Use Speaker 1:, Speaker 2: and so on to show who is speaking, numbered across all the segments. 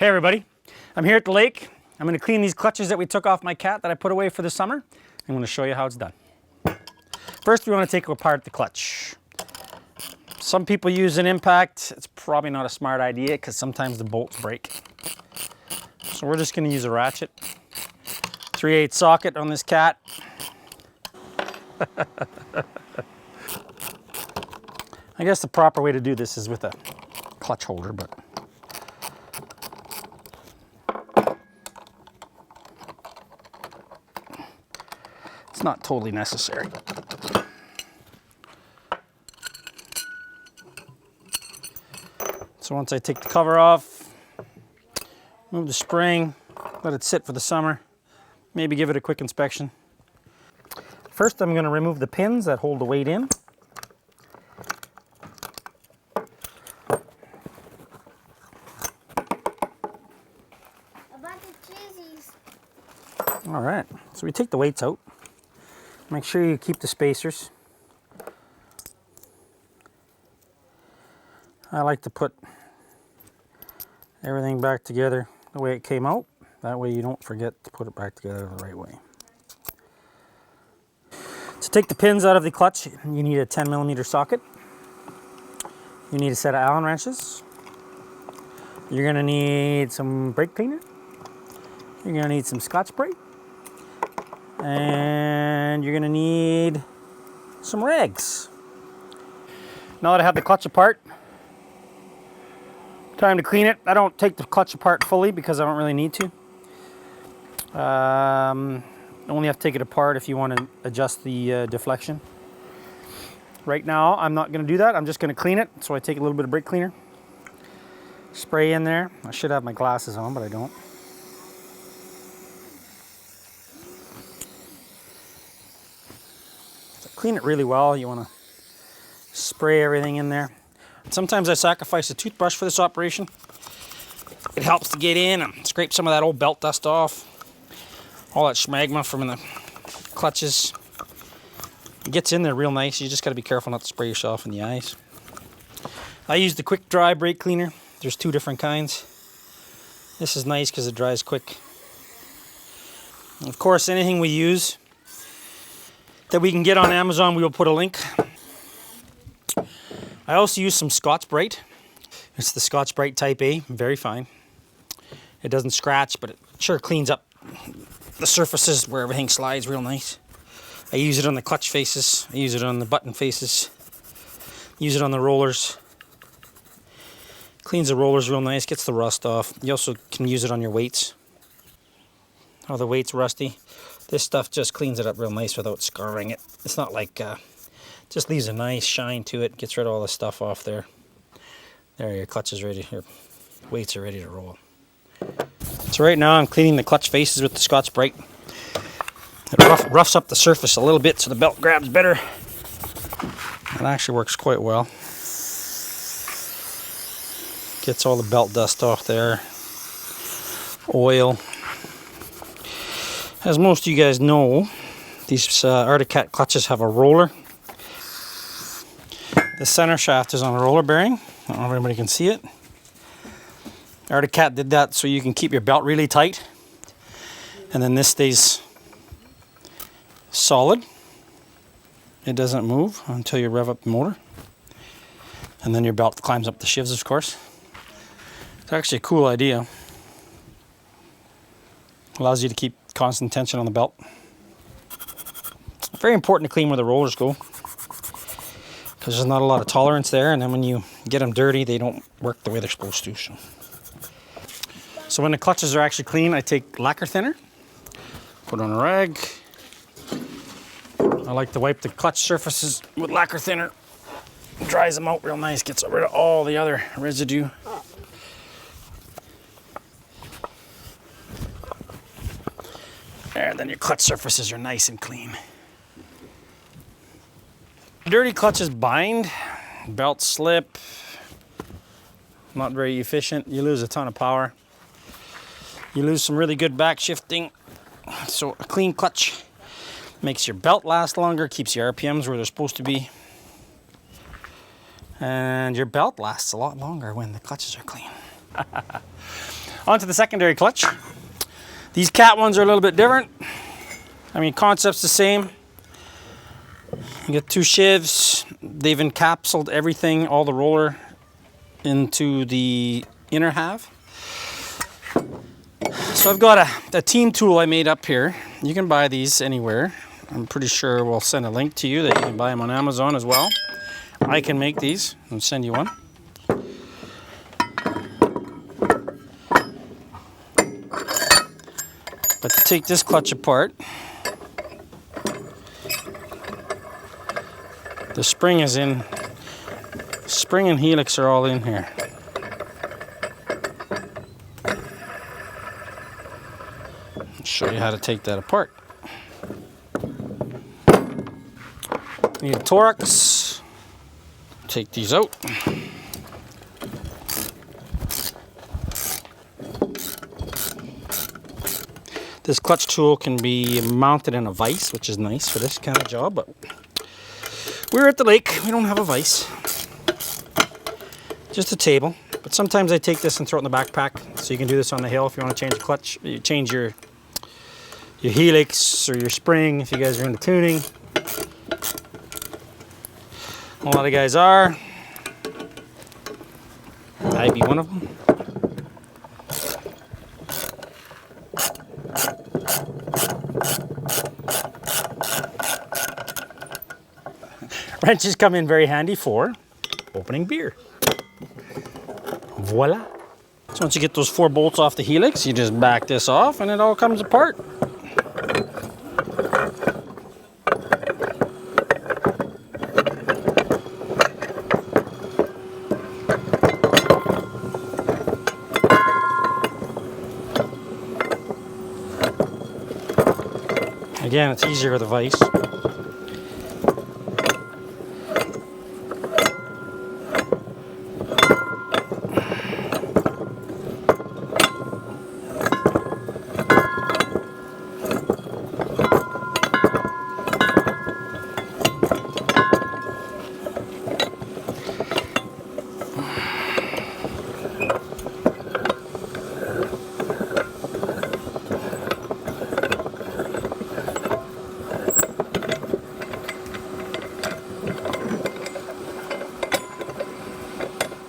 Speaker 1: Hey everybody, I'm here at the lake. I'm going to clean these clutches that we took off my cat that I put away for the summer. I'm going to show you how it's done. First, we want to take apart the clutch. Some people use an impact. It's probably not a smart idea because sometimes the bolts break. So we're just going to use a ratchet. 3/8 socket on this cat. I guess the proper way to do this is with a clutch holder, but it's not totally necessary. So once I take the cover off, move the spring, let it sit for the summer, maybe give it a quick inspection. First, I'm going to remove the pins that hold the weight in. All right, so we take the weights out. Make sure you keep the spacers. I like to put everything back together the way it came out. That way you don't forget to put it back together the right way. To take the pins out of the clutch, you need a 10mm socket. You need a set of Allen wrenches. You're going to need some brake cleaner. You're going to need some Scotch-Brite. And you're going to need some rags. Now that I have the clutch apart, time to clean it. I don't take the clutch apart fully because I don't really need to. Only have to take it apart if you want to adjust the deflection. Right now, I'm not going to do that. I'm just going to clean it. So I take a little bit of brake cleaner, spray in there. I should have my glasses on, but I don't. Clean it really well. You want to spray everything in there. Sometimes I sacrifice a toothbrush for this operation. It helps to get in and scrape some of that old belt dust off. All that schmagma from the clutches. It gets in there real nice. You just got to be careful not to spray yourself in the eyes. I use the quick dry brake cleaner. There's two different kinds. This is nice because it dries quick. And of course, anything we use that we can get on Amazon, we will put a link. I also use some Scotch-Brite. It's the Scotch-Brite Type A, very fine. It doesn't scratch, but it sure cleans up the surfaces where everything slides real nice. I use it on the clutch faces. I use it on the button faces. Use it on the rollers. Cleans the rollers real nice, gets the rust off. You also can use it on your weights. Oh, the weight's rusty. This stuff just cleans it up real nice without scarring it. It's not like, just leaves a nice shine to it. Gets rid of all the stuff off there. There, your clutch is ready. Your weights are ready to roll. So right now I'm cleaning the clutch faces with the Scotch-Brite. It roughs up the surface a little bit so the belt grabs better. It actually works quite well. Gets all the belt dust off there. Oil. As most of you guys know, these Arctic Cat clutches have a roller. The center shaft is on a roller bearing. I don't know if everybody can see it. Arctic Cat did that so you can keep your belt really tight. And then this stays solid. It doesn't move until you rev up the motor. And then your belt climbs up the shivs, of course. It's actually a cool idea. Allows you to keep constant tension on the belt. Very important to clean where the rollers go, because there's not a lot of tolerance there, and then when you get them dirty, they don't work the way they're supposed to. So when the clutches are actually clean, I take lacquer thinner, put on a rag. I like to wipe the clutch surfaces with lacquer thinner. It dries them out real nice, gets rid of all the other residue. There, then your clutch surfaces are nice and clean. Dirty clutches bind, belts slip, not very efficient. You lose a ton of power. You lose some really good back shifting. So a clean clutch makes your belt last longer, keeps your RPMs where they're supposed to be. And your belt lasts a lot longer when the clutches are clean. Onto the secondary clutch. These cat ones are a little bit different. I mean, concept's the same. You get two shivs. They've encapsulated everything, all the roller, into the inner half. So I've got a team tool I made up here. You can buy these anywhere. I'm pretty sure we'll send a link to you that you can buy them on Amazon as well. I can make these and send you one. But to take this clutch apart, the spring is in, spring and helix are all in here. I'll show you how to take that apart. You need a Torx. Take these out. This clutch tool can be mounted in a vise, which is nice for this kind of job, but we're at the lake, we don't have a vise. Just a table, but sometimes I take this and throw it in the backpack, so you can do this on the hill if you want to change the clutch, you change your helix or your spring if you guys are into tuning. A lot of guys are. I'd be one of them. Wrenches come in very handy for opening beer. Voila. So once you get those 4 bolts off the helix, you just back this off and it all comes apart. Again, it's easier with a vise.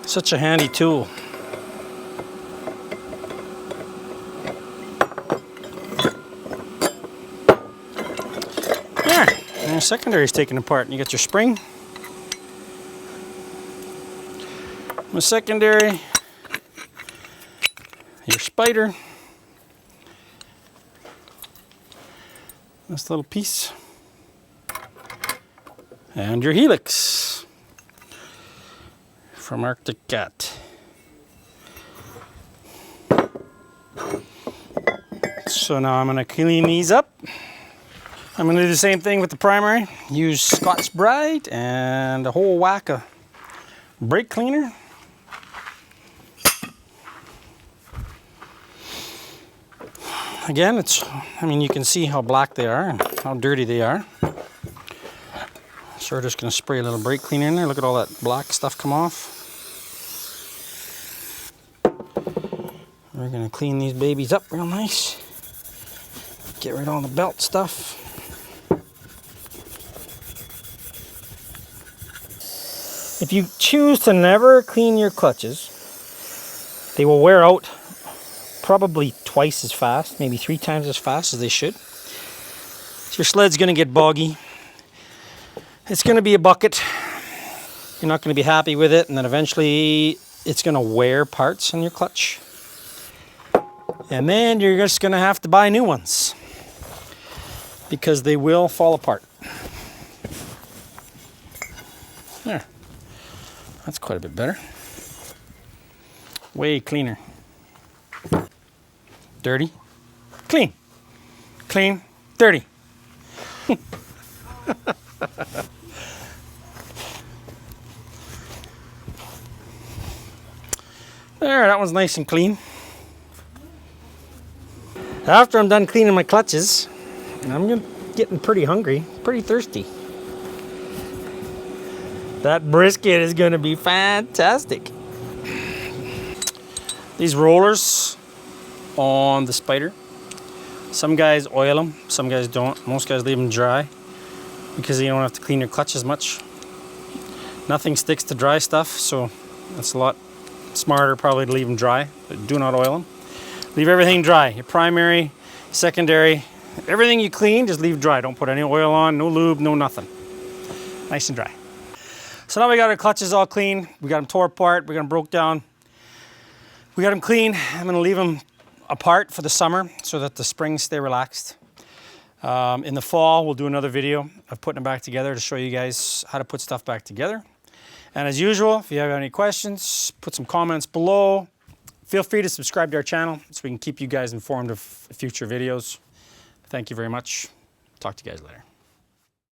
Speaker 1: Such a handy tool. There, and your secondary is taken apart, and you got your spring, the secondary, your spider, this little piece, and your helix from Arctic Cat. So now I'm going to clean these up. I'm going to do the same thing with the primary. Use Scotch-Brite and a whole whack of brake cleaner. Again, I mean, you can see how black they are and how dirty they are. So we're just going to spray a little brake cleaner in there. Look at all that black stuff come off. We're going to clean these babies up real nice. Get rid of all the belt stuff. If you choose to never clean your clutches, they will wear out probably twice as fast, maybe 3 times as fast as they should. So your sled's going to get boggy. It's going to be a bucket. You're not going to be happy with it, and then eventually it's going to wear parts on your clutch. And then you're just going to have to buy new ones because they will fall apart. There. That's quite a bit better. Way cleaner. Dirty. Clean. Clean. Dirty. There, that one's nice and clean. After I'm done cleaning my clutches, I'm getting pretty hungry, pretty thirsty. That brisket is going to be fantastic. These rollers on the Spider. Some guys oil them, some guys don't. Most guys leave them dry because you don't have to clean your clutch as much. Nothing sticks to dry stuff, so that's a lot smarter probably to leave them dry, but do not oil them. Leave everything dry. Your primary, secondary, everything you clean, just leave dry. Don't put any oil on, no lube, no nothing. Nice and dry. So now we got our clutches all clean. We got them tore apart, we got them broke down. We got them clean. I'm gonna leave them apart for the summer so that the springs stay relaxed. In the fall, we'll do another video of putting them back together to show you guys how to put stuff back together. And as usual, if you have any questions, put some comments below. Feel free to subscribe to our channel so we can keep you guys informed of future videos. Thank you very much. Talk to you guys later.